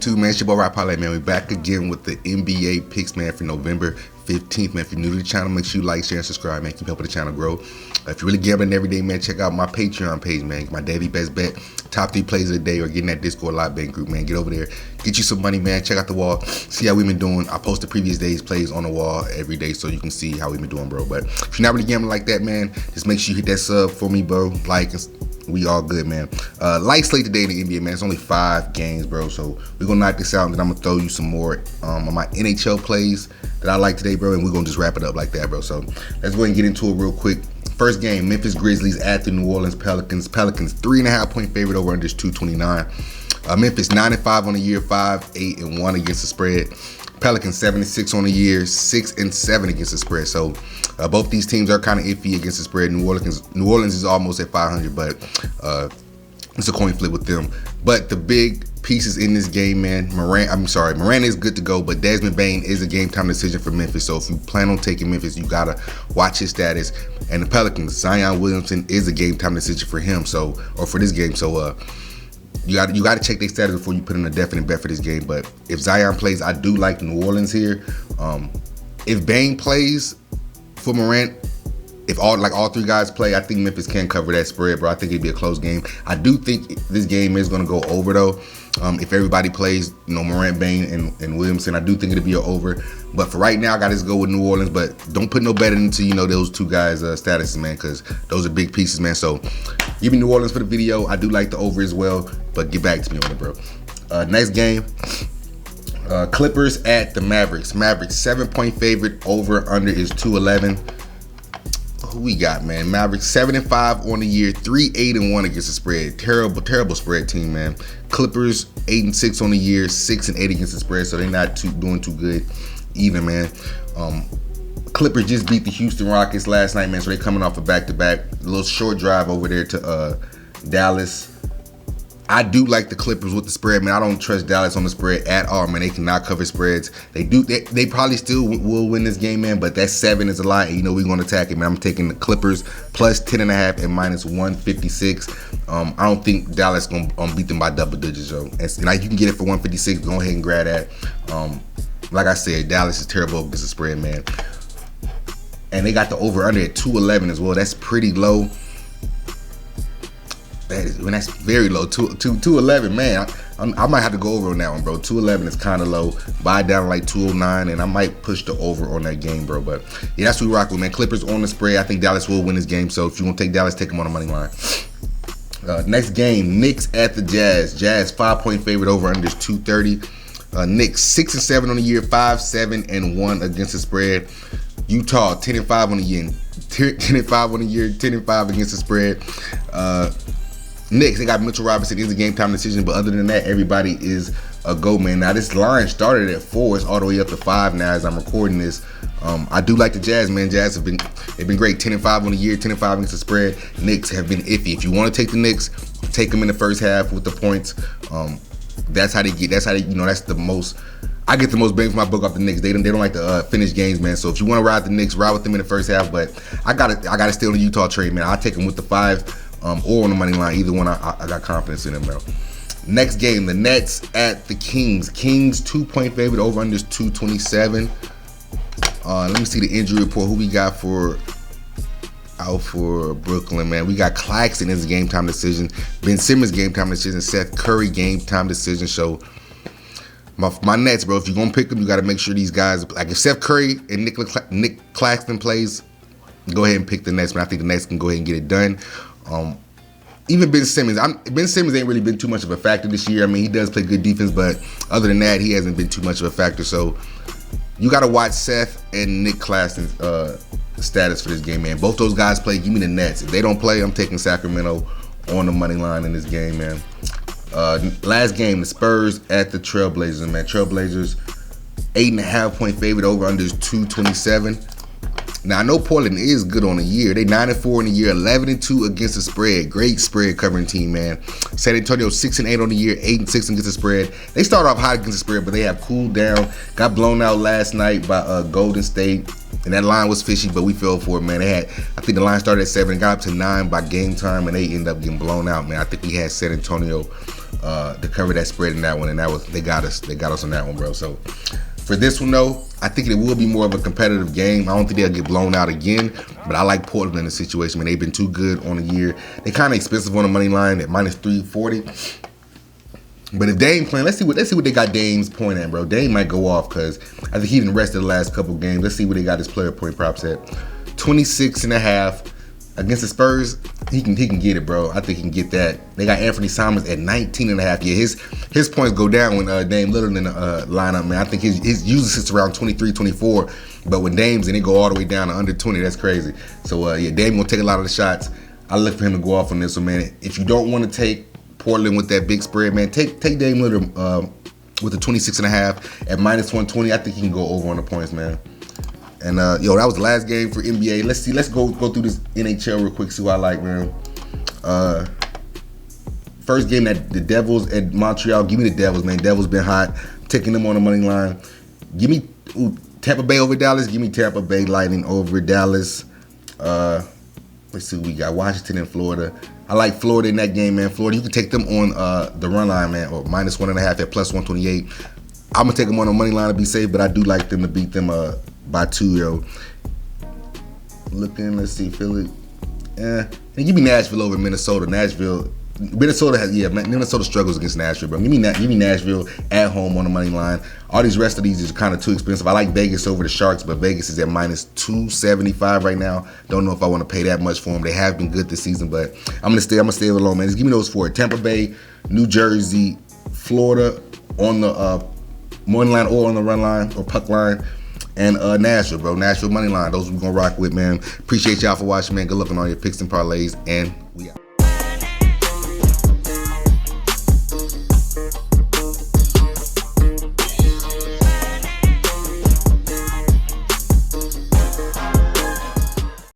YouTube, man. It's your boy Wright Parlay, man. We're back again with the NBA picks, man, for November 15th, man. If you're new to the channel, make sure you like, share, and subscribe, man. Keep helping the channel grow. If you're really gambling every day, man, check out my Patreon page, man. My daily best bet, top 3 plays of the day, or get in that Discord live betting group, man. Get over there, get you some money, man. Check out the wall, see how we've been doing. I post the previous day's plays on the wall every day, so you can see how we've been doing, bro. But if you're not really gambling like that, man, just make sure you hit that sub for me, bro. Like, we all good, man. Light slate today in the NBA, man. It's only 5 games, bro. So we're gonna knock this out, and then I'm gonna throw you some more on my NHL plays that I like today, bro. And we're gonna just wrap it up like that, bro. So let's go ahead and get into it real quick. First game, Memphis Grizzlies at the New Orleans Pelicans. Pelicans 3.5 point favorite, over under 229. Memphis 9-5 on the year, 5-8-1 against the spread. Pelicans 7-6 on the year, 6-7 against the spread. So both these teams are kind of iffy against the spread. New Orleans is almost at 500, but it's a coin flip with them. But the big pieces in this game, man, Morant is good to go, but Desmond Bane is a game time decision for Memphis. So if you plan on taking Memphis, you gotta watch his status. And the Pelicans, Zion Williamson is a game time decision for him. So, or for this game. So you got to check their status before you put in a definite bet for this game. But if Zion plays, I do like New Orleans here. If Bane plays for Morant, if all 3 guys play, I think Memphis can cover that spread, bro. I think it'd be a close game. I do think this game is gonna go over though. If everybody plays, Morant, Bane, and Williamson, I do think it'll be an over. But for right now, I gotta just go with New Orleans. But don't put no bet into those 2 guys' statuses, man, because those are big pieces, man. So give me New Orleans for the video. I do like the over as well, but get back to me on it, bro. Next game. Clippers at the Mavericks. Mavericks 7-point favorite, over under is 211. Who we got, man? Mavericks 7-5 on the year, 3-8-1 against the spread. Terrible spread team, man. Clippers 8-6 on the year, 6-8 against the spread, so they're not doing too good either, man. Clippers just beat the Houston Rockets last night, man, so they're coming off a back-to-back. A little short drive over there to Dallas. I do like the Clippers with the spread, man. I don't trust Dallas on the spread at all, man. They cannot cover spreads. They probably still will win this game, man, but that 7 is a lot, and we're going to attack it, man. I'm taking the Clippers plus 10.5 and minus 156. I don't think Dallas going to beat them by double digits, yo. And like, you can get it for 156. Go ahead and grab that. Like I said, Dallas is terrible against the spread, man. And they got the over-under at 211 as well. That's pretty low. That's very low. 211, man. I might have to go over on that one, bro. 211 is kind of low. Buy down like 209, and I might push the over on that game, bro. But yeah, that's what we rock with, man. Clippers on the spread. I think Dallas will win this game. So if you want to take Dallas, take them on the money line. Next game, Knicks at the Jazz. Jazz 5-point favorite, over under is 230. Knicks 6-7 on the year, 5-7-1 against the spread. Utah 10-5 on the year, 10-5 on the year, 10-5 against the spread. Knicks, they got Mitchell Robinson, is a game time decision, but other than that, everybody is a go, man. Now this line started at 4, it's all the way up to 5 now as I'm recording this. I do like the Jazz, man. Jazz they've been great. 10-5 on the year, 10-5 against the spread. Knicks have been iffy. If you want to take the Knicks, take them in the first half with the points. That's how that's the most. I get the most bang for my buck off the Knicks. They don't like to finish games, man. So if you want to ride the Knicks, ride with them in the first half. But I gotta stay on the Utah trade, man. I'll take them with the 5 or on the money line. Either one, I got confidence in them, bro. Next game, the Nets at the Kings. Kings 2-point favorite, over under is 227. Let me see the injury report. Who we got out for Brooklyn, man? We got CLAXTON is a game time decision. Ben Simmons game time decision. Seth Curry game time decision. So my Nets, bro, if you're gonna pick them, you got to make sure these guys, like if Seth Curry and Nick Claxton plays, go ahead and pick the Nets, man. I think the Nets can go ahead and get it done. Even Ben Simmons, Ben Simmons ain't really been too much of a factor this year. I mean, he does play good defense, but other than that, he hasn't been too much of a factor. So you got to watch Seth and Nick Claxton's status for this game, man. Both those guys play. Give me the Nets. If they don't play, I'm taking Sacramento on the money line in this game, man. Last game, the Spurs at the Trailblazers, man. Trailblazers 8.5-point favorite, over under is 227. Now I know Portland is good on the year. They 9-4 in the year, 11-2 against the spread. Great spread covering team, man. San Antonio 6-8 on the year, 8-6 against the spread. They started off hot against the spread, but they have cooled down. Got blown out last night by Golden State, and that line was fishy, but we fell for it, man. I think the line started at 7 and got up to 9 by game time, and they ended up getting blown out, man. I think we had San Antonio to cover that spread in that one, and they got us on that one, bro. So for this one though, I think it will be more of a competitive game. I don't think they'll get blown out again, but I like Portland in the situation. Man, they've been too good on the year. They kind of expensive on the money line at -340. But if Dame playing, let's see what they got Dame's point at, bro. Dame might go off because I think he didn't rest the last couple games. Let's see what they got his player point props at. 26.5 against the Spurs. He can get it, bro. I think he can get that. They got Anthony Simons at 19.5. Yeah, his points go down when Dame Lillard in the lineup, man. I think his usually sits around 23, 24. But when Dame's in, it go all the way down to under 20. That's crazy. So yeah, Dame gonna take a lot of the shots. I look for him to go off on this one, man. If you don't want to take Portland with that big spread, man, take Dame Lillard with the 26.5 at -120. I think he can go over on the points, man. And yo, that was the last game for NBA. Let's go through this NHL real quick, see what I like, man. First game, that the Devils at Montreal. Give me the Devils, man. Devils been hot. Taking them on the money line. Give me Tampa Bay over Dallas. Give me Tampa Bay Lightning over Dallas. Let's see what we got. Washington and Florida. I like Florida in that game, man. Florida, you can take them on the run line, man, or -1.5 at +128. I'm gonna take them on the money line to be safe, but I do like them to beat them by 2, yo. Looking, let's see, Philly. And give me Nashville over Minnesota. Minnesota struggles against Nashville, bro. Give me Nashville at home on the money line. All these rest of these is kind of too expensive. I like Vegas over the Sharks, but Vegas is at -275 right now. Don't know if I want to pay that much for them. They have been good this season, but I'm gonna stay alone, man. Just give me those 4: Tampa Bay, New Jersey, Florida on the money line or on the run line or puck line, and Nashville, bro. Nashville money line. Those we're gonna rock with, man. Appreciate y'all for watching, man. Good luck on all your picks and parlays, and we out.